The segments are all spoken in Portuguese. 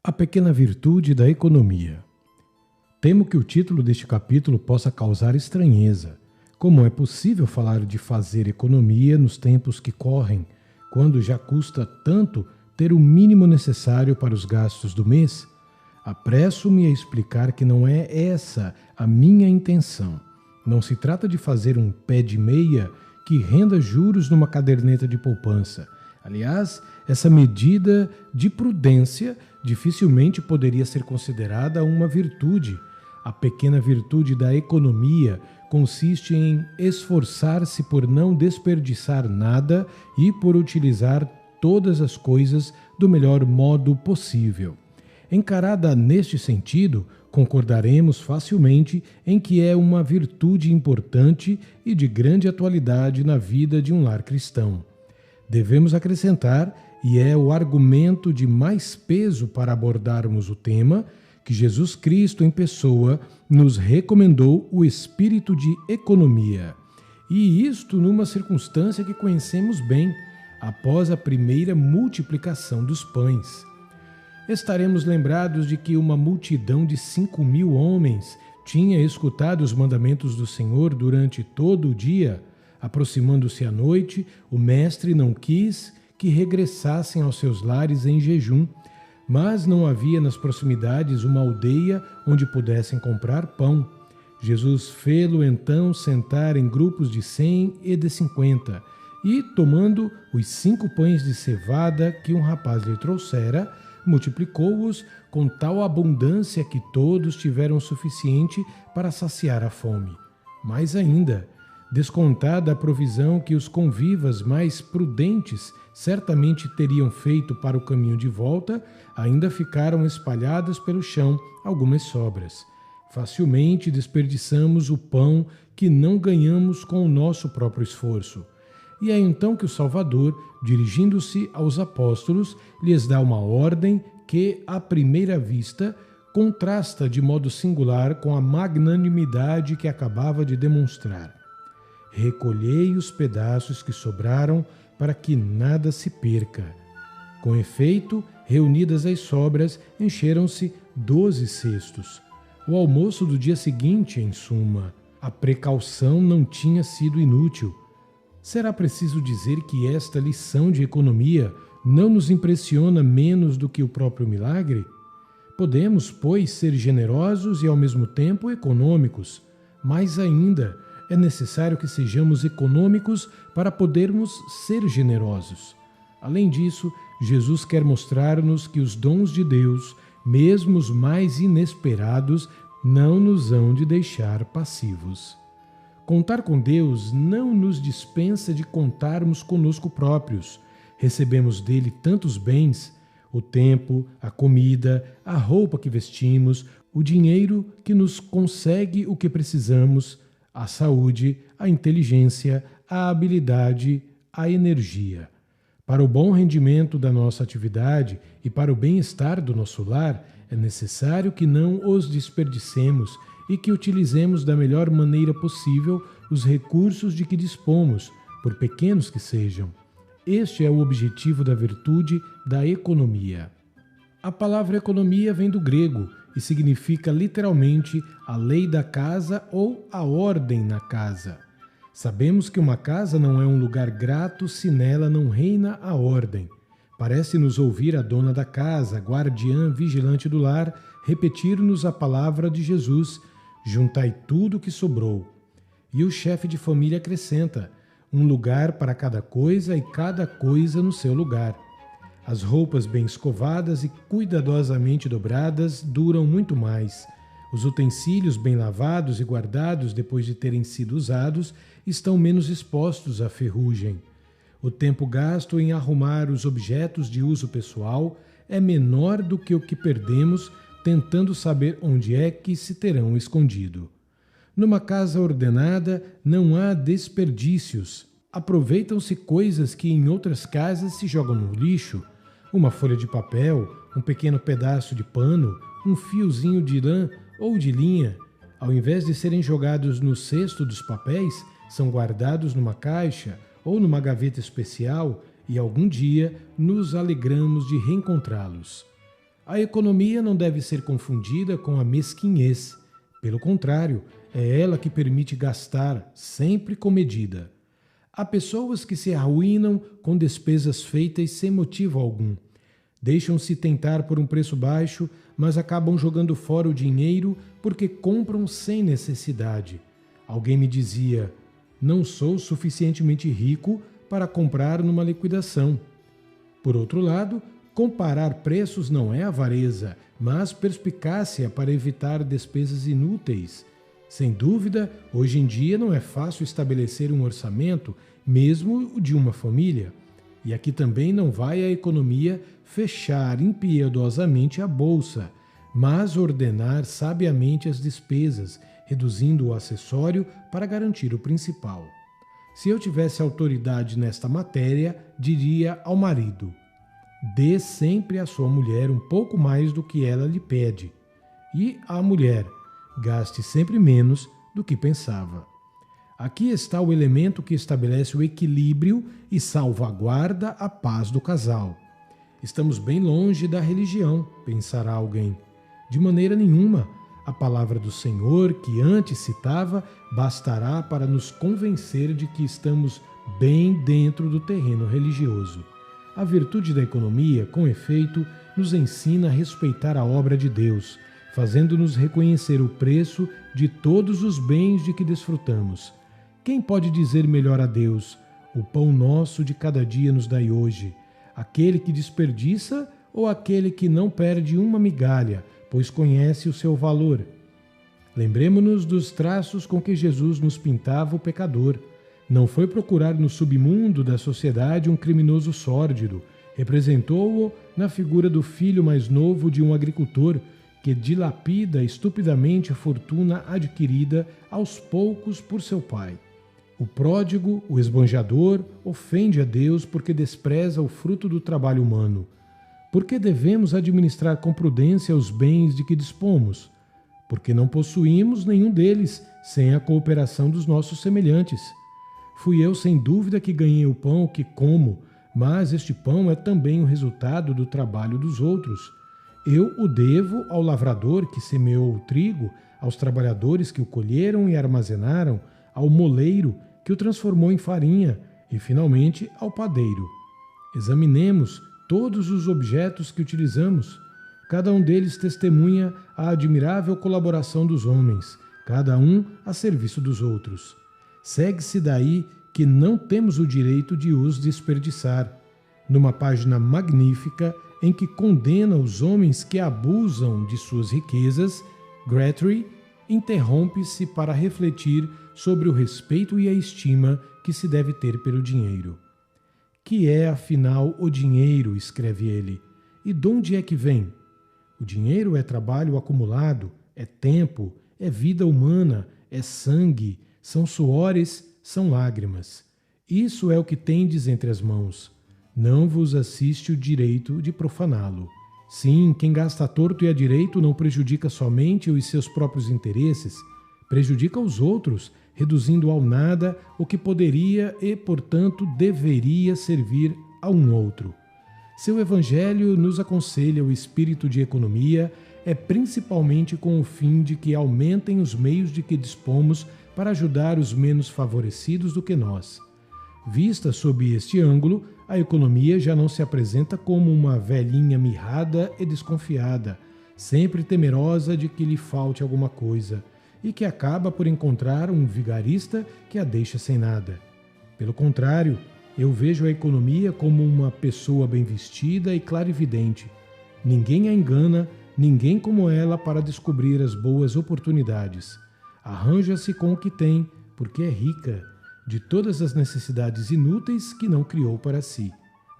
A pequena virtude da economia. Temo que o título deste capítulo possa causar estranheza. Como é possível falar de fazer economia nos tempos que correm, quando já custa tanto ter o mínimo necessário para os gastos do mês? Apresso-me a explicar que não é essa a minha intenção. Não se trata de fazer um pé de meia que renda juros numa caderneta de poupança. Aliás, essa medida de prudência dificilmente poderia ser considerada uma virtude. A pequena virtude da economia consiste em esforçar-se por não desperdiçar nada e por utilizar todas as coisas do melhor modo possível. Encarada neste sentido, concordaremos facilmente em que é uma virtude importante e de grande atualidade na vida de um lar cristão. Devemos acrescentar, e é o argumento de mais peso para abordarmos o tema, que Jesus Cristo em pessoa nos recomendou o espírito de economia. E isto numa circunstância que conhecemos bem, após a primeira multiplicação dos pães. Estaremos lembrados de que uma multidão de 5.000 homens tinha escutado os mandamentos do Senhor durante todo o dia. Aproximando-se a noite, o mestre não quis que regressassem aos seus lares em jejum, mas não havia nas proximidades uma aldeia onde pudessem comprar pão. Jesus fê-lo então sentar em grupos de 100 e de 50, e, tomando os 5 pães de cevada que um rapaz lhe trouxera, multiplicou-os com tal abundância que todos tiveram o suficiente para saciar a fome. Mais ainda, descontada a provisão que os convivas mais prudentes certamente teriam feito para o caminho de volta, ainda ficaram espalhadas pelo chão algumas sobras. Facilmente desperdiçamos o pão que não ganhamos com o nosso próprio esforço. E é então que o Salvador, dirigindo-se aos apóstolos, lhes dá uma ordem que, à primeira vista, contrasta de modo singular com a magnanimidade que acabava de demonstrar. Recolhei os pedaços que sobraram para que nada se perca. Com efeito, reunidas as sobras, encheram-se 12 cestos. O almoço do dia seguinte, em suma, a precaução não tinha sido inútil. Será preciso dizer que esta lição de economia não nos impressiona menos do que o próprio milagre? Podemos, pois, ser generosos e ao mesmo tempo econômicos. Mais ainda, é necessário que sejamos econômicos para podermos ser generosos. Além disso, Jesus quer mostrar-nos que os dons de Deus, mesmo os mais inesperados, não nos hão de deixar passivos. Contar com Deus não nos dispensa de contarmos conosco próprios. Recebemos dele tantos bens: o tempo, a comida, a roupa que vestimos, o dinheiro que nos consegue o que precisamos, a saúde, a inteligência, a habilidade, a energia. Para o bom rendimento da nossa atividade e para o bem-estar do nosso lar, é necessário que não os desperdicemos e que utilizemos da melhor maneira possível os recursos de que dispomos, por pequenos que sejam. Este é o objetivo da virtude da economia. A palavra economia vem do grego e significa literalmente a lei da casa ou a ordem na casa. Sabemos que uma casa não é um lugar grato se nela não reina a ordem. Parece-nos ouvir a dona da casa, guardiã vigilante do lar, repetir-nos a palavra de Jesus: juntai tudo o que sobrou. E o chefe de família acrescenta: um lugar para cada coisa e cada coisa no seu lugar. As roupas bem escovadas e cuidadosamente dobradas duram muito mais. Os utensílios bem lavados e guardados depois de terem sido usados estão menos expostos à ferrugem. O tempo gasto em arrumar os objetos de uso pessoal é menor do que o que perdemos tentando saber onde é que se terão escondido. Numa casa ordenada não há desperdícios. Aproveitam-se coisas que em outras casas se jogam no lixo. Uma folha de papel, um pequeno pedaço de pano, um fiozinho de lã ou de linha, ao invés de serem jogados no cesto dos papéis, são guardados numa caixa ou numa gaveta especial e algum dia nos alegramos de reencontrá-los. A economia não deve ser confundida com a mesquinhez. Pelo contrário, é ela que permite gastar, sempre com medida. Há pessoas que se arruinam com despesas feitas sem motivo algum. Deixam-se tentar por um preço baixo, mas acabam jogando fora o dinheiro porque compram sem necessidade. Alguém me dizia: não sou suficientemente rico para comprar numa liquidação. Por outro lado, comparar preços não é avareza, mas perspicácia para evitar despesas inúteis. Sem dúvida, hoje em dia não é fácil estabelecer um orçamento, mesmo o de uma família. E aqui também não vai a economia fechar impiedosamente a bolsa, mas ordenar sabiamente as despesas, reduzindo o acessório para garantir o principal. Se eu tivesse autoridade nesta matéria, diria ao marido: dê sempre à sua mulher um pouco mais do que ela lhe pede. E à mulher: gaste sempre menos do que pensava. Aqui está o elemento que estabelece o equilíbrio e salvaguarda a paz do casal. Estamos bem longe da religião, pensará alguém. De maneira nenhuma. A palavra do Senhor, que antes citava, bastará para nos convencer de que estamos bem dentro do terreno religioso. A virtude da economia, com efeito, nos ensina a respeitar a obra de Deus, fazendo-nos reconhecer o preço de todos os bens de que desfrutamos. Quem pode dizer melhor a Deus: o pão nosso de cada dia nos dai hoje? Aquele que desperdiça ou aquele que não perde uma migalha, pois conhece o seu valor? Lembremo-nos dos traços com que Jesus nos pintava o pecador. Não foi procurar no submundo da sociedade um criminoso sórdido. Representou-o na figura do filho mais novo de um agricultor que dilapida estupidamente a fortuna adquirida aos poucos por seu pai. O pródigo, o esbanjador, ofende a Deus porque despreza o fruto do trabalho humano. Por que devemos administrar com prudência os bens de que dispomos? Porque não possuímos nenhum deles sem a cooperação dos nossos semelhantes. Fui eu, sem dúvida, que ganhei o pão que como, mas este pão é também o resultado do trabalho dos outros. Eu o devo ao lavrador que semeou o trigo, aos trabalhadores que o colheram e armazenaram, ao moleiro que o transformou em farinha e, finalmente, ao padeiro. Examinemos todos os objetos que utilizamos. Cada um deles testemunha a admirável colaboração dos homens, cada um a serviço dos outros. Segue-se daí que não temos o direito de os desperdiçar. Numa página magnífica em que condena os homens que abusam de suas riquezas, Gratry interrompe-se para refletir sobre o respeito e a estima que se deve ter pelo dinheiro. Que é, afinal, o dinheiro, escreve ele, e de onde é que vem? O dinheiro é trabalho acumulado, é tempo, é vida humana, é sangue, são suores, são lágrimas. Isso é o que tendes entre as mãos. Não vos assiste o direito de profaná-lo. Sim, quem gasta a torto e a direito não prejudica somente os seus próprios interesses, prejudica os outros, reduzindo ao nada o que poderia e, portanto, deveria servir a um outro. Seu Evangelho nos aconselha o espírito de economia, é principalmente com o fim de que aumentem os meios de que dispomos para ajudar os menos favorecidos do que nós. Vista sob este ângulo, a economia já não se apresenta como uma velhinha mirrada e desconfiada, sempre temerosa de que lhe falte alguma coisa, e que acaba por encontrar um vigarista que a deixa sem nada. Pelo contrário, eu vejo a economia como uma pessoa bem vestida e clarividente. Ninguém a engana, ninguém como ela para descobrir as boas oportunidades. Arranja-se com o que tem, porque é rica, de todas as necessidades inúteis que não criou para si.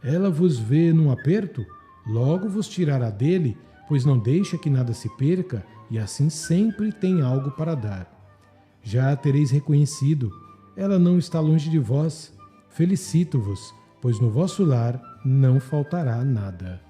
Ela vos vê num aperto, logo vos tirará dele, pois não deixa que nada se perca, e assim sempre tem algo para dar. Já a tereis reconhecido, ela não está longe de vós. Felicito-vos, pois no vosso lar não faltará nada.